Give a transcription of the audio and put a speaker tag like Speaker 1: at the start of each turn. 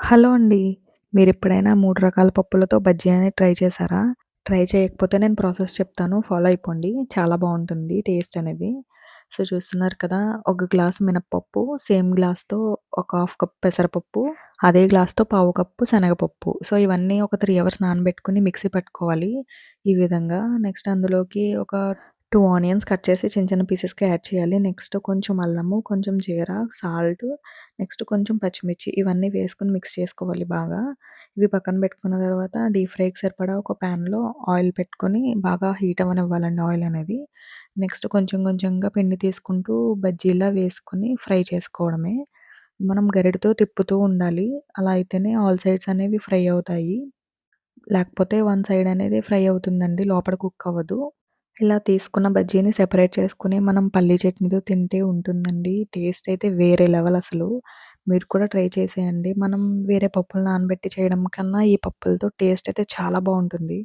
Speaker 1: Hello అండి. మీరెప్పుడైనా 3 రకాల పప్పులతో బజ్జీ అనేది ట్రై చేశారా? ట్రై చేయకపోతే నేను ప్రాసెస్ చెప్తాను. ఫాలో అయిపోండి. చాలా బావుంటుంది టేస్ట్ అనేది. సో, చూస్తున్నారు కదా! ఒక గ్లాస్ మినపప్పు, సేమ్ గ్లాస్‌తో ఒక హాఫ్ కప్ పెసరపప్పు, అదే గ్లాస్‌తో పావు కప్పు శనగపప్పు. సో, ఇవన్నీ ఒక 3 అవర్స్ నానబెట్టుకొని మిక్సీ పట్టుకోవాలి ఈ విధంగా. నెక్స్ట్ అందులోకి ఒక 2 ఆనియన్స్ కట్ చేసి చిన్న చిన్న పీసెస్‌గా యాడ్ చేయాలి. నెక్స్ట్ కొంచెం అల్లము, కొంచెం జీర, సాల్ట్, నెక్స్ట్ కొంచెం పచ్చిమిర్చి ఇవన్నీ వేసుకొని మిక్స్ చేసుకోవాలి బాగా. ఇవి పక్కన పెట్టుకున్న తర్వాత డీప్ ఫ్రైకి సరిపడా ఒక ప్యాన్‌లో ఆయిల్ పెట్టుకొని బాగా హీట్ అవ్వనివ్వాలండి ఆయిల్ అనేది. నెక్స్ట్ కొంచెం కొంచెంగా పిండి తీసుకుంటూ బజ్జీలా వేసుకొని ఫ్రై చేసుకోవడమే. మనం గరిటెతో తిప్పుతూ ఉండాలి. అలా అయితేనే ఆల్ సైడ్స్ అనేవి ఫ్రై అవుతాయి. లేకపోతే వన్ సైడ్ అనేది ఫ్రై అవుతుందండి. లోపల కుక్ అవ్వదు. ఇలా తీసుకున్న బజ్జీని సెపరేట్ చేసుకొని మనం పల్లీ చట్నీతో తింటే ఉంటుందండి. టేస్ట్ అయితే వేరే లెవెల్ అసలు. మీరు కూడా ట్రై చేసేయండి. మనం వేరే పప్పులు నానబెట్టి చేయడం కన్నా ఈ పప్పులతో టేస్ట్ అయితే చాలా బావుంటుంది.